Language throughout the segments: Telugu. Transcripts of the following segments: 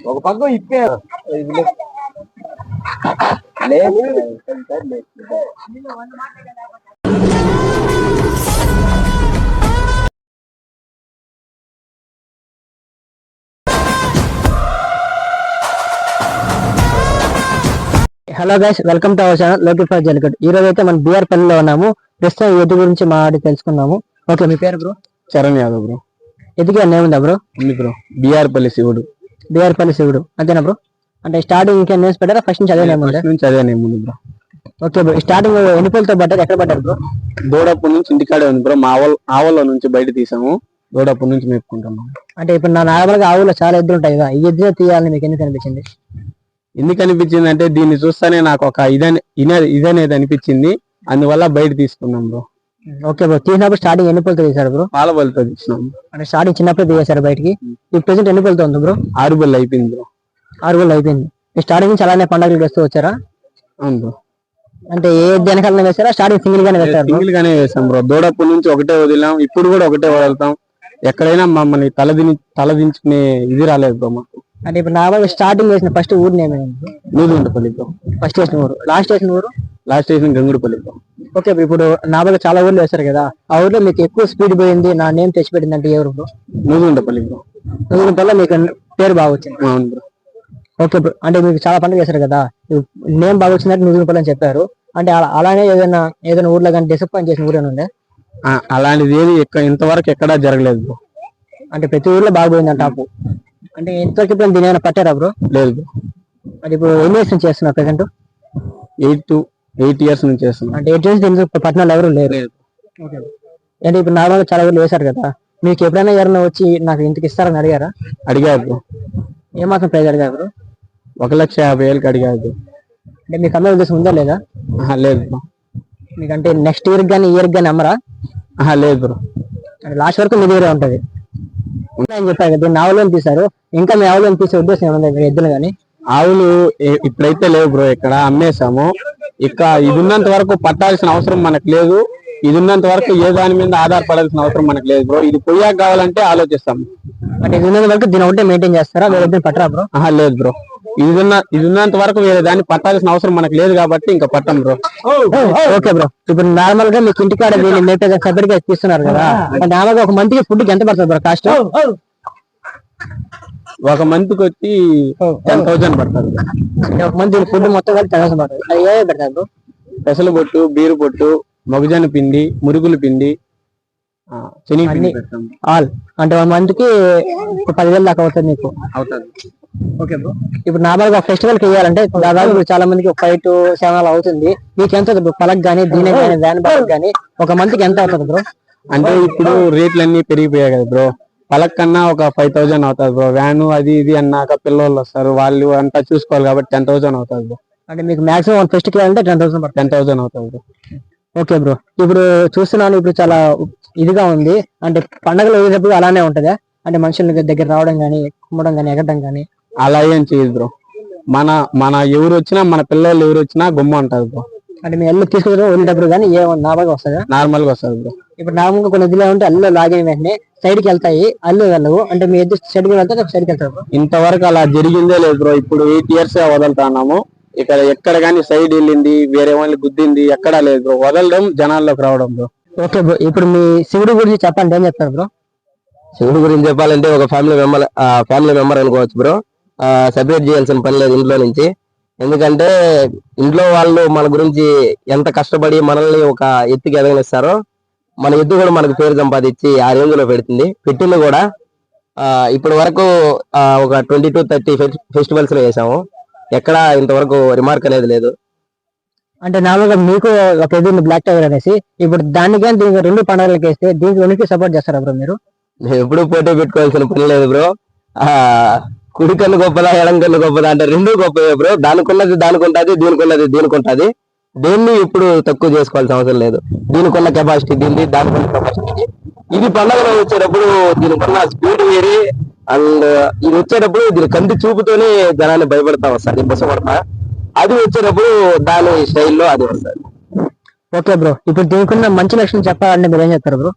ఒక పక్క ఇప్పే hello guys, welcome to our channel లోకి ఫర్ జల్లికట్. ఈ రోజు అయితే మనం బీఆర్ పల్లిలో ఉన్నాము. ప్రస్తుతం ఎద్దు గురించి మాట్లాడి తెలుసుకున్నాము. ఓకే, మీ పేరు బ్రో? చరణ్ యాదవ్ బ్రో. ఎద్దుకి నేముందా బ్రో? ఉంది bro, BR Palli Shivudu. BR Palli శివుడు అంతేనా బ్రో? అంటే స్టార్టింగ్ ఇంకా నేమ్స్ పెట్టారా? ఫస్ట్ నుంచి అదే నేమ్ ఉందా? నుంచి అదే నేమ్ ఉంది బ్రో. ఓకే బ్రో, స్టార్టింగ్ ఎన్ని పూలతో పడ్డారు, ఎక్కడ పడ్డారు బ్రో? దూడప్పటి నుంచి ఇంటికాడే ఉంది బ్రో. మా ఆవుల నుంచి బయట తీసాము, దూడప్పటి నుంచి మేపుకుంటాము. అంటే ఇప్పుడు నా నార్మల్ గా ఆవులో చాలా ఎద్దులు ఉంటాయి కదా, ఈ ఎద్దునే తీయాలని మీకు ఎందుకు అనిపించింది? ఎందుకు అనిపించింది అంటే దీన్ని చూస్తానే నాకు ఒక ఇదనేది అనిపించింది, అందువల్ల బయట తీసుకున్నాం బ్రో. ఓకే బ్రో, తీసినప్పుడు స్టార్టింగ్ ఎన్ని పూలతో తీసారు బ్రో? పాల బలితో తీసినాం. అంటే స్టార్టింగ్ చిన్నప్పుడు తీసారు బయటికి. ఈ ప్రెసెంట్ ఎన్ని పూలతో ఉంది బ్రో? 6 బళ్ళు అయిపోయింది బ్రో. 6 బళ్ళు అయిపోయింది. స్టార్టింగ్ నుంచి అలానే పండుగలు వేస్తూ వచ్చారా? అవును బ్రో. అంటే ఏ వెనకాలనే వేసారా? స్టార్టింగ్ సింగిల్ గానే వేసారు? సింగిల్ గానే వేసాం బ్రో. దూడప్పటి నుంచి ఒకటే వదిలాం, ఇప్పుడు కూడా ఒకటే వదులుతాం. ఎక్కడైనా మమ్మల్ని తలదించుకునే ఇది రాలేదు బ్రో మాకు. అంటే ఇప్పుడు నార్మల్గా స్టార్టింగ్ వేసిన ఫస్ట్ ఊరు నేమైంది? నూదుంటపల్లి బ్రో. ఫస్ట్ వేసిన ఊరు. లాస్ట్ వేసిన ఊరు? లాస్ట్ వేసిన గంగుడుపల్లి బ్రో. ఓకే, ఇప్పుడు నార్మల్గా చాలా ఊర్లు వేస్తారు కదా, ఆ ఊర్లో మీకు ఎక్కువ స్పీడ్ పోయింది, నా నేమ్ తెచ్చిపెట్టింది అంటే ఎవరు బ్రో? నూదుంటపల్లి బ్రో. నూదుంటపల్లి మీకు పేరు బాగా వచ్చింది. అవును బ్రో. ఓకే బ్రో, అంటే మీకు చాలా పండుగ చేశారు కదా, నేమ్ బాగా వచ్చిందంటే నూదుంటపల్లి అని చెప్పారు. అంటే అలానే ఏదైనా ఊర్లో కానీ డిసప్పాయింట్ చేసిన ఊరేనా ఉండే? అలాంటిది ఏది ఇంతవరకు ఎక్కడా జరగలేదు బ్రో. అంటే ప్రతి ఊర్లో బాగా పోయింది అంట టాపు. అంటే ఇంతవరకు ఇప్పుడు దీని ఏమైనా పట్టారా బ్రో? లేదు బ్రో. అంటే ఇప్పుడు ఎన్ని ఇయర్స్ నుంచి చేస్తున్నారు ప్రెసెంట్? 8 years నుంచి చేస్తున్నాం. అంటే 8 years దీనికి పట్టణాలు ఎవరు లేరు. అంటే ఇప్పుడు నార్మల్గా చాలా ఊర్లు వేశారు కదా, మీకు ఎప్పుడైనా ఎవరైనా వచ్చి నాకు ఇంటికి ఇస్తారని అడిగారా? అడిగారు బ్రో. ఏమాత్రం ప్రైజ్ అడిగారు బ్రో? 1,50,000 అడిగారు. అంటే మీకు అమ్మే ఉద్దేశం ఉందా లేదా? లేదు బ్రో. మీకు అంటే నెక్స్ట్ ఇయర్ కానీ ఇయర్ కానీ అమ్మరా? లేదు బ్రో. అంటే లాస్ట్ వరకు మీ దగ్గరే ఉంటది అని చెప్పారు కదా, దీన్ని ఆవులను తీశారు. ఇంకా మీ ఆవులను తీసే ఉద్దేశం ఏమన్నా ఎద్దులు కానీ? ఆవులు ఇప్పుడైతే లేవు బ్రో, ఇక్కడ అమ్మేశాము. ఇక ఇది ఉన్నంత వరకు పట్టాల్సిన అవసరం మనకు లేదు. ఇది ఉన్నంత వరకు ఏ దాని మీద ఆధారపడాల్సిన అవసరం మనకు లేదు బ్రో. ఇది పొయ్యాక కావాలంటే ఆలోచిస్తాం. అంటే ఇది ఉన్నంత వరకు దీని ఒకటే మెయింటైన్ చేస్తారా, వేరే ఇద్దరు పట్టరా బ్రో? లేదు బ్రో. ఇది ఉన్నంత వరకు వేరే దాన్ని పట్టాల్సిన అవసరం మనకు లేదు కాబట్టి ఇంకా పట్టం బ్రో. ఓకే బ్రో, ఇప్పుడు నార్మల్ గా మీకు ఇంటికాడ దీన్ని మేపే సపరేట్ గా ఇస్తున్నారు కదా, నార్మల్ గా ఒక మంత్ కి ఫుడ్ ఎంత పడుతుంది బ్రో కాస్ట్? ఒక మంత్ కి వచ్చి 10,000 పడుతుంది. ఒక మంత్ ఫుడ్ మొత్తం కలిసి 10,000 పడుతుంది. అది ఏ పెడతారు బ్రో? పెసలు పొట్టు, బీరు పొట్టు, మొగజొన్న పిండి, మురుగుల పిండి, శనగపిండి పెడతాం. ఆల్ అంటే 1 month కి 10,000 దాకా అవుతుంది మీకు. అవుతుంది. ఓకే బ్రో, ఇప్పుడు నార్మల్ గా ఫెస్టివల్ కి వేయాలంటే దాదాపు చాలా మందికి 5 to 7 అవుతుంది. మీకు ఎంత అవుతుంది పలక్ గానీ, దీని కానీ, వ్యాన్ బాగ్ కానీ ఒక మంత్ కి ఎంత అవుతుంది బ్రో? అంటే ఇప్పుడు రేట్లన్నీ పెరిగిపోయాయి కదా బ్రో. పలక్ కన్నా ఒక 5,000 అవుతుంది బ్రో. వ్యాను అది ఇది అన్నాక పిల్లలు వస్తారు, వాళ్ళు అంతా చూసుకోవాలి కాబట్టి 10,000 అవుతుంది బ్రో. అంటే మీకు మాక్సిమం ఫెస్ట్ కి అంటే 10,000 అవుతుంది బ్రో. ఓకే బ్రో, ఇప్పుడు చూస్తున్నాను, ఇప్పుడు చాలా ఇదిగా ఉంది. అంటే పండగలు వేసేటప్పుడు అలానే ఉంటదా? అంటే మనుషుల దగ్గర రావడం కానీ, కుమ్మడం కానీ, ఎగరడం కానీ అలా ఏం చేయదు బ్రో. మన ఎవరు వచ్చినా, మన పిల్లలు ఎవరు వచ్చినా గుమ్మ ఉంటుంది బ్రో. అంటే మీ అల్లు తీసుకుని వెళ్ళేటప్పుడు కానీ నార్మల్ గా వస్తుందా? నార్మల్ గా వస్తుంది బ్రో. ఇప్పుడు నార్మల్ గా కొన్ని ఎద్దులు ఉంటే అల్లు లాగిన వెంటనే సైడ్ కి వెళ్తాయి, అల్లు వెళ్ళవు. అంటే మీ ఎద్దు సైడ్ కి వెళ్తే సైడ్ కి వెళ్తారు. ఇంతవరకు అలా జరిగిందే లేదు బ్రో. ఇప్పుడు 8 years వదులుతున్నాము. ఇక్కడ ఎక్కడ కానీ సైడ్ వెళ్ళింది, వేరే వాళ్ళని గుద్దింది ఎక్కడా లేదు బ్రో. వదలడం, జనాల్లోకి రావడం బ్రో. ఓకే బ్రో, ఇప్పుడు మీ శివుడి గురించి చెప్పండి, ఏం చెప్తారు బ్రో? శివుడి గురించి చెప్పాలంటే ఒక ఫ్యామిలీ మెంబర్ అనుకోవచ్చు బ్రో. సెపరేట్ చేయాల్సిన పని లేదు ఇంట్లో నుంచి. ఎందుకంటే ఇంట్లో వాళ్ళు మన గురించి ఎంత కష్టపడి మనల్ని ఒక ఎత్తుకి ఎదగనిస్తారో, మన ఎద్దు కూడా మనకు పేరు సంపాదించి ఆ రేంజ్ లో పెట్టింది కూడా. ఇప్పటి వరకు ఒక 20 to 30 ఫెస్టివల్స్ లో వేసాము. ఎక్కడ ఇంతవరకు రిమార్క్ అనేది లేదు. అంటే నార్మల్ గా మీకు ఒక ఎద్దు బ్లాక్ టైగర్ అనేసి, ఇప్పుడు దాన్ని కానీ దీనికి 2 పండుగలకి వేస్తే దీనికి 2కి సపోర్ట్ చేస్తారా బ్రో మీరు? ఎప్పుడు పోటీ పెట్టుకోవాల్సిన పని లేదు బ్రో. కుడి కన్ను గొప్పదా, ఎడం కన్ను గొప్పదా అంటే 2 గొప్పవే బ్రో. దానికున్నది దానికి ఉంటుంది, దీనికున్నది దీనికి ఉంటుంది. దేన్ని ఇప్పుడు తక్కువ చేసుకోవాల్సిన అవసరం లేదు. దీనికున్న కెపాసిటీ దీన్ని, దానికున్న కెపాసిటీ ఇది. పండుగలో వచ్చేటప్పుడు దీనికున్న స్పీడ్ వేరే, అండ్ ఇది వచ్చేటప్పుడు దీని కంటి చూపుతోనే జనాన్ని భయపడతా వస్తుంది, బుసపడతా. అది వచ్చేటప్పుడు దాని స్టైల్లో అది వస్తుంది. ఓకే బ్రో, ఇప్పుడు దీనికి మంచి లక్షణం చెప్పాలంటే మీరు ఏం చెప్తారు బ్రో?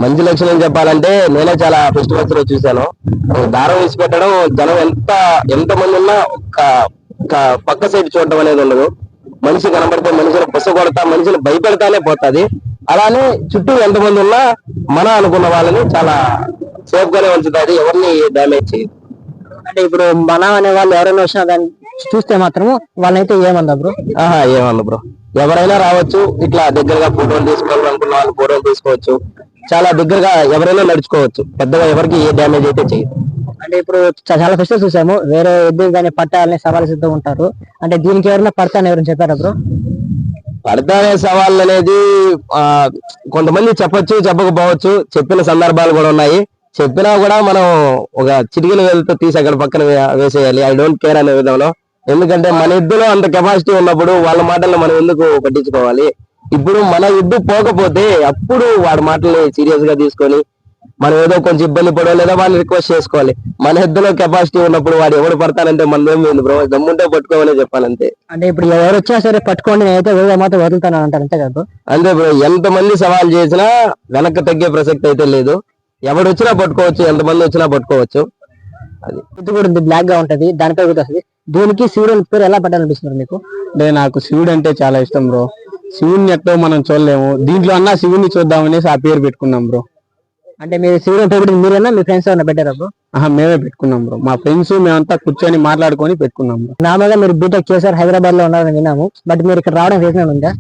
మంచి లక్షణం చెప్పాలంటే నేనే చాలా ఫెస్టివల్స్ లో చూశాను. దారం వేసి పెట్టడం, జనం ఎంత మంది ఉన్నా ఒక పక్క సైడ్ చూడడం అనేది ఉండదు. మనిషి కనబడితే మనిషిని పుసగొడతా, మనిషిని భయపెడతానే పోతుంది. అలానే చుట్టూ ఎంతమంది ఉన్నా మన అనుకున్న వాళ్ళని చాలా సేఫ్ గానే ఉంచుతుంది, ఎవరిని డ్యామేజ్ చేయదు. అంటే ఇప్పుడు మన అనే వాళ్ళు ఎవరైనా వచ్చినా దాన్ని చూస్తే మాత్రము వాళ్ళనైతే ఏమందా బ్రో? ఏమన్నా బ్రో, ఎవరైనా రావచ్చు, ఇట్లా దగ్గరగా ఫోటోలు తీసుకోవాలనుకున్న వాళ్ళు ఫోటోలు తీసుకోవచ్చు, చాలా దగ్గరగా ఎవరైనా నడుచుకోవచ్చు, పెద్దగా ఎవరికి ఏ డ్యామేజ్ అయితే చేయదు. అంటే ఇప్పుడు చాలా ఫెస్టివల్స్ చూసాము, వేరే ఎద్దులు కానీ పట్టాలని సవాలు సిద్ధం ఉంటారు. అంటే దీనికి ఎవరైనా పడతాను ఎవరైనా చెప్పారా బ్రో? పడతానే సవాళ్ళు అనేది కొంతమంది చెప్పొచ్చు, చెప్పకపోవచ్చు. చెప్పిన సందర్భాలు కూడా ఉన్నాయి. చెప్పినా కూడా మనం ఒక చిటికలు వెళ్తూ తీసి అక్కడ పక్కన వేసేయాలి, ఐ డోంట్ కేర్ అనే విధంలో. ఎందుకంటే మన ఎద్దులో అంత కెపాసిటీ ఉన్నప్పుడు వాళ్ళ మాటలను మనం ఎందుకు పట్టించుకోవాలి? ఇప్పుడు మన ఎద్దు పోకపోతే అప్పుడు వాడి మాటల్ని సీరియస్ గా తీసుకొని మనం ఏదో కొంచెం ఇబ్బంది పడో లేదా వాడిని రిక్వెస్ట్ చేసుకోవాలి. మన ఎద్దులో కెపాసిటీ ఉన్నప్పుడు వాడు ఎవడు పడతానంటే మనదేం లేదు బ్రో, దమ్ముంటే పట్టుకోవాలని చెప్పాలంతే. అంటే ఇప్పుడు ఎవరు వచ్చినా సరే పట్టుకోండి, నేనైతే మాత్రం వదులుతాను అంటారు, అంతే కదా? అంతే బ్రో, ఎంత మంది సవాల్ చేసినా వెనక్కి తగ్గే ప్రసక్తి అయితే లేదు. ఎవడు వచ్చినా పట్టుకోవచ్చు, ఎంతమంది వచ్చినా పట్టుకోవచ్చు. అది ఇది కూడా బ్లాక్ గా ఉంటది, దానిపై కూడా వస్తుంది. దీనికి శివుడు పేరు ఎలా పెట్టాలనిపిస్తుంది మీకు? అంటే నాకు శివుడు అంటే చాలా ఇష్టం బ్రో. శివుడిని ఎక్కడో మనం చూడలేము, దీంట్లో అన్నా శివుడిని చూద్దామనేసి ఆ పేరు పెట్టుకున్నాం బ్రో. అంటే మీరు శివుడు పేరు మీరేనా మీ ఫ్రెండ్స్ ఏమైనా పెట్టారా బ్రో? మేమే పెట్టుకున్నాం బ్రో, మా ఫ్రెండ్స్ మేమంతా కూర్చొని మాట్లాడుకొని పెట్టుకున్నాం బ్రో. నార్మల్గా మీరు బీటెక్ చేశారు, హైదరాబాద్ లో ఉన్నారని విన్నాము, బట్ మీరు ఇక్కడ రావడం రీజన్ ఉందా?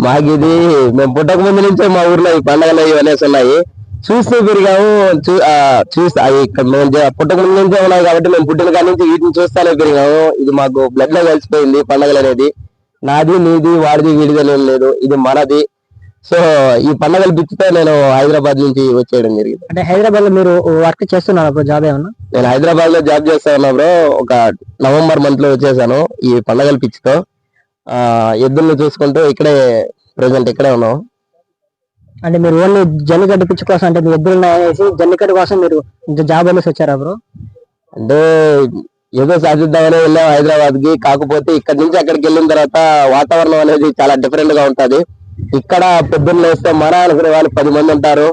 మాకు ఇది మేము పుట్టక ముందు నుంచే మా ఊర్లో ఈ పండుగలు అనేసి ఉన్నాయి, చూస్తూ పెరిగాము. చూస్తే ఇక్కడ మేము పుట్టక ముందు నుంచే ఉన్నాయి కాబట్టి మేము పుట్టిన కాడి నుంచి వీటిని చూస్తానే పెరిగాము. ఇది మాకు బ్లడ్ లో కలిసిపోయింది పండుగలు అనేది. నాది నీది వాడిది వీడిది అనేది లేదు, ఇది మనది. సో ఈ పండుగలు పిచ్చితే నేను హైదరాబాద్ నుంచి వచ్చేయడం జరిగింది. అంటే హైదరాబాద్ లో మీరు వర్క్ చేస్తున్నారు బ్రో, జాబ్ ఏమన్నా? నేను హైదరాబాద్ లో జాబ్ చేస్తా ఉన్నా బ్రో. ఒక నవంబర్ మంత్ లో వచ్చేసాను ఈ పండుగల పిచ్చితో. ఎద్దుల్ని చూసుకుంటూ ఇక్కడే ప్రెసెంట్ ఇక్కడే ఉన్నాం. అంటే మీరు ఓన్లీ జల్లికట్టు పిచ్చి కోసం, అంటే మీ ఎద్దులు ఉన్నాయనేసి జల్లికట్టు కోసం మీరు జాబ్ అనేసి వచ్చారా బ్రో? అంటే ఏదో సాధిద్దామని వెళ్ళాం హైదరాబాద్ కి. కాకపోతే ఇక్కడ నుంచి అక్కడికి వెళ్ళిన తర్వాత వాతావరణం అనేది చాలా డిఫరెంట్ గా ఉంటది. ఇక్కడ పొద్దున్న లేస్తే మన అనుకునే వాళ్ళు 10 మంది ఉంటారు.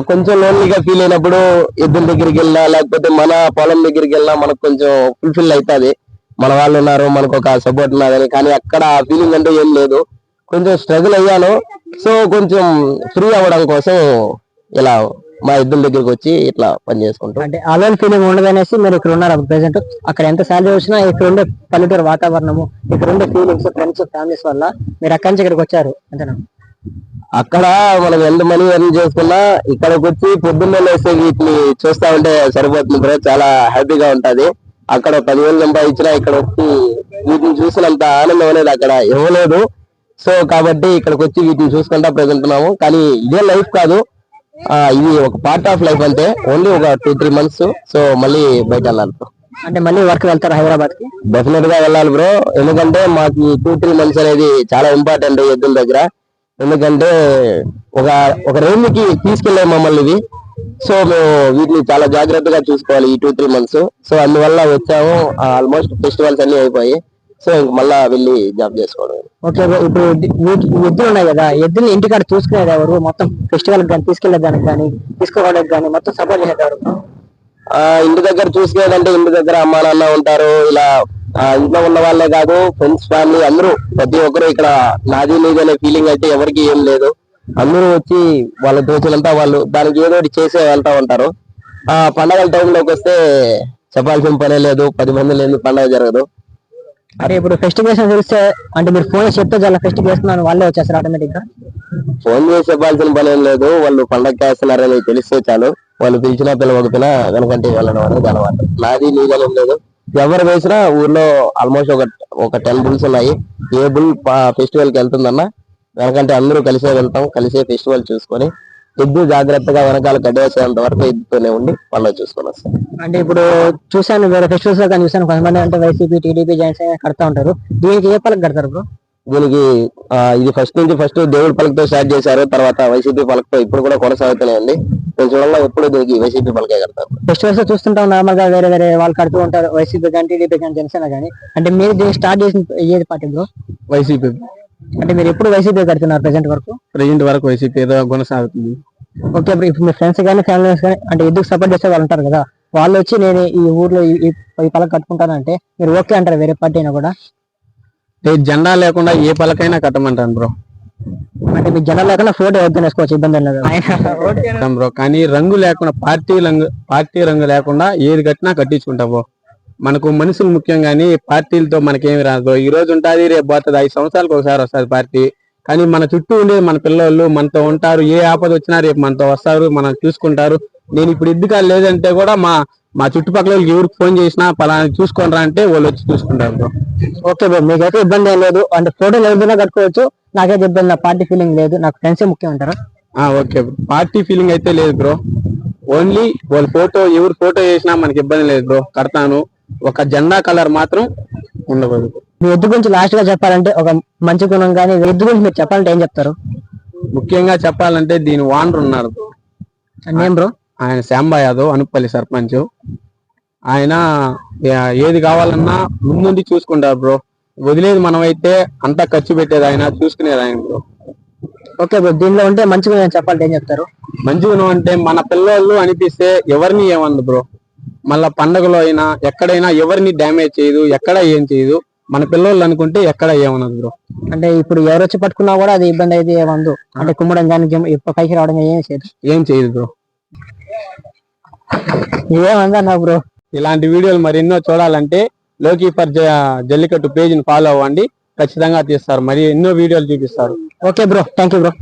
కొంచెం లోన్లీగా ఫీల్ అయినప్పుడు ఎద్దుల దగ్గరికి వెళ్ళినా లేకపోతే మన పొలం దగ్గరికి వెళ్ళినా మనకు కొంచెం ఫుల్ఫిల్ అవుతుంది. మన వాళ్ళు ఉన్నారు, మనకు ఒక సపోర్ట్ ఉన్నదని. కానీ అక్కడ ఆ ఫీలింగ్ అంటే ఏం లేదు, కొంచెం స్ట్రగుల్ అయ్యాను. సో కొంచెం ఫ్రీ అవ్వడం కోసం ఇలా మా ఎద్దుల దగ్గరికి వచ్చి ఇట్లా పని చేసుకుంటాం. అంటే అలోన్ ఫీలింగ్ ఉండదు అనేసి మీరు ఇక్కడ ఉన్నారు ప్రెసెంట్. అక్కడ ఎంత సాలరీ వచ్చినా ఇక్కడ ఉండే పల్లెటూరు వాతావరణము, ఇక్కడ ఉండే ఫీలింగ్స్, ఫ్రెండ్స్, ఫ్యామిలీస్ వల్ల మీరు అక్కడి నుంచి ఇక్కడికి వచ్చారు అంతేనా? అక్కడ మనం ఎంత మనీ ఎర్న్ చేసుకున్నా ఇక్కడికి వచ్చి పొద్దున్నే లేస్తే వీటిని చూస్తా ఉంటే సరిపోతుంది బ్రో, చాలా హ్యాపీగా ఉంటది. అక్కడ 10,000 సంపాదించినా ఇక్కడ వచ్చి వీటిని చూసినంత ఆనందం అనేది అక్కడ ఇవ్వలేదు. సో కాబట్టి ఇక్కడికి వచ్చి వీటిని చూసుకుంటా ప్రెసెంట్ ఉన్నాము. కానీ ఇదే లైఫ్ కాదు, ఇది ఒక పార్ట్ ఆఫ్ లైఫ్ అంతే. ఓన్లీ ఒక 2-3 months. సో మళ్ళీ బయట వెళ్ళాలి బ్రో. అంటే మళ్ళీ వర్క్ వెళ్తారు హైదరాబాద్ కి? డెఫినెట్ గా వెళ్ళాలి బ్రో, ఎందుకంటే మాకు 2-3 months అనేది చాలా ఇంపార్టెంట్ ఎద్దుల దగ్గర. ఎందుకంటే ఒక రేంజ్ కి తీసుకెళ్లే మమ్మల్ని ఇవి. సో మేము వీటిని చాలా జాగ్రత్తగా చూసుకోవాలి ఈ 2-3 months. సో అందువల్ల వచ్చాము. ఆల్మోస్ట్ ఫెస్టివల్స్ అన్ని అయిపోయి, సో ఇంక మళ్ళా వెళ్ళి జాబ్ చేసుకోవడం. ఓకే, ఇప్పుడు ఎద్దులు ఉన్నాయి కదా, ఎద్దుని ఇంటికాడ చూసుకునేది ఎవరు? మొత్తం ఫెస్టివల్ కానీ తీసుకెళ్లేదానికి కానీ తీసుకోవడానికి కానీ మొత్తం సపోర్ట్ చేసేది ఎవరు? ఇంటి దగ్గర చూసుకునేదంటే ఇంటి దగ్గర అమ్మా నాన్న ఉంటారు. ఇలా ఇంట్లో ఉన్న వాళ్ళే కాదు, ఫ్రెండ్స్, ఫ్యామిలీ అందరూ, ప్రతి ఒక్కరు ఇక్కడ నాది నీది అనే ఫీలింగ్ అయితే ఎవరికి ఏం లేదు. అందరూ వచ్చి వాళ్ళ తోచినంతా వాళ్ళు దానికి ఏదో ఒకటి చేసే వెళ్తా ఉంటారు. పండగల టైంలోకి వస్తే చెప్పాల్సిన పనే లేదు, 10 మంది లేని పండగ జరగదు. అంటే ఇప్పుడు ఫెస్టివేషన్ తెలిస్తే అంటే మీరు ఫోన్ చెప్తే చాలా ఫెస్టివ్ చేస్తున్నాను వాళ్ళే వచ్చేస్తారు ఆటోమేటిక్ గా? ఫోన్ చేసి చెప్పాల్సిన పని ఏం లేదు, వాళ్ళు పండగ చేస్తున్నారని తెలిస్తే చాలు. వాళ్ళు పిలిచినా పిలవకపోయినా వెనకంటే వెళ్ళడం అనేది అలవాటు. నాది నీదనేం లేదు, ఎవరు వేసినా ఊర్లో ఆల్మోస్ట్ ఒక 10 bulls ఉన్నాయి. ఏ బుల్ ఫెస్టివల్ కి వెళ్తుందన్నా వెనకంటే అందరూ కలిసే వెళ్తాం, కలిసే ఫెస్టివల్ చూసుకొని ఎద్దు జాగ్రత్తగా వెనకాల గడ్డేసేంత వరకు ఎద్దుతోనే ఉండి వాళ్ళు చూసుకొని వస్తాం. అంటే ఇప్పుడు చూసాను వేరే ఫెస్టివల్స్ లో కానీ చూసాను, కొంతమంది అంటే వైసీపీ, టీడీపీ, జనసేన కడతా ఉంటారు. దీనికి ఏ పలక కడతారు బ్రో? దీనికి ఇది ఫస్ట్ దేవుడి పలకతో స్టార్ట్ చేశారు, తర్వాత వైసీపీ పలకతో ఇప్పుడు కూడా కొనసాగుతూనే ఉంది. నేను చూడంగా ఎప్పుడు దీనికి వైసీపీ పలకే కడతారు. ఫెస్టివల్స్ చూస్తుంటాం నార్మల్ గా వేరే వేరే వాళ్ళు కడుతూ ఉంటారు, వైసీపీ కానీ, టీడీపీ కానీ, జనసేన కానీ. అంటే మీరు దీన్ని స్టార్ట్ చేసిన ఏది పార్టీ బ్రో? వైసీపీ. అంటే మీరు ఎప్పుడు వైసీపీ కడుతున్నారు ప్రెసెంట్ వరకు? ప్రెజెంట్ వరకు వైసీపీ ఏదో కొనసాగుతుంది. ఓకే బ్రో, ఇప్పుడు మీ ఫ్రెండ్స్ కానీ ఫ్యామిలీ కానీ అంటే ఎందుకు సపోర్ట్ చేసే వాళ్ళు ఉంటారు కదా, వాళ్ళు వచ్చి నేను ఈ ఊర్లో ఈ పలక కట్టుకుంటానంటే మీరు ఓకే అంటారు వేరే పార్టీ అయినా కూడా? జెండా లేకుండా ఏ పలకైనా కట్టమంటాను బ్రో. అంటే మీకు జనాలు లేకుండా ఫోటో వద్దని వేసుకోవచ్చు, ఇబ్బంది లేదు ఆయన. బ్రో కానీ రంగు లేకుండా పార్టీ రంగు లేకుండా ఏది కట్టినా కట్టించుకుంటా బ్రో. మనకు మనుషులు ముఖ్యం కానీ పార్టీలతో మనకేమి రాదు బ్రో. ఈ రోజు ఉంటుంది రేపు పోతుంది, 5 సంవత్సరాలకు ఒకసారి వస్తుంది పార్టీ. కానీ మన చుట్టూ ఉండేది మన పిల్లలు మనతో ఉంటారు, ఏ ఆపద వచ్చినా రేపు మనతో వస్తారు, మనం చూసుకుంటారు. నేను ఇప్పుడు ఇద్దరు లేదంటే కూడా మా చుట్టుపక్కల వాళ్ళకి ఎవరికి ఫోన్ చేసినా పలానా చూసుకుంటారా అంటే వాళ్ళు వచ్చి చూసుకుంటారు బ్రో. ఓకే బ్రో, మీకైతే ఇబ్బంది ఏం లేదు, అంటే ఫోటోలు ఎవరిదైనా కట్టుకోవచ్చు, నాకైతే ఇబ్బంది, నా పార్టీ ఫీలింగ్ లేదు, నాకు ఫ్రెండ్సే ముఖ్యం అంటారా? ఓకే బ్రో, పార్టీ ఫీలింగ్ అయితే లేదు బ్రో. ఓన్లీ వాళ్ళ ఎవరు ఫోటో చేసినా మనకి ఇబ్బంది లేదు బ్రో, కడతాను. ఒక జెండా కలర్ మాత్రం ఉండకూడదు. మీ ఎద్దు గురించి లాస్ట్ గా చెప్పాలంటే, ఒక మంచి గుణం కానీ ఎద్దు గురించి మీరు చెప్పాలంటే ఏం చెప్తారు? ముఖ్యంగా చెప్పాలంటే దీని ఓనర్ ఉన్నారు బ్రో. Name bro? ఆయన శ్యాంబా యాదవ్, అనుపల్లి సర్పంచ్. ఆయన ఏది కావాలన్నా ముందుండి చూసుకుంటారు బ్రో. వదిలేదు మనమైతే అంతా ఖర్చు పెట్టేది ఆయన, చూసుకునేది ఆయన బ్రో. ఓకే బ్రో, దీనిలో ఉంటే మంచి గుణం చెప్పాలంటే ఏం చెప్తారు? మంచి గుణం అంటే మన పిల్లలు అనిపిస్తే ఎవరిని ఏమంది బ్రో. మళ్ళా పండగలో అయినా ఎక్కడైనా ఎవరిని డ్యామేజ్ చేయదు, ఎక్కడ ఏం చేయదు. మన పిల్లలు అనుకుంటే ఎక్కడ ఏమన్నది బ్రో. అంటే ఇప్పుడు ఎవరు వచ్చి పట్టుకున్నా కూడా అది ఇబ్బంది అయితే ఏమందు, అంటే కుమ్మడం కానీ పైకి రావడం ఏం చేయదు బ్రో. ఏమందన్నా బ్రో. ఇలాంటి వీడియోలు మరి ఎన్నో చూడాలంటే లోకీ ఫర్ జల్లికట్టు పేజ్ ని ఫాలో అవ్వండి, ఖచ్చితంగా తీస్తారు, మరి ఎన్నో వీడియోలు చూపిస్తారు. Okay bro, thank you bro.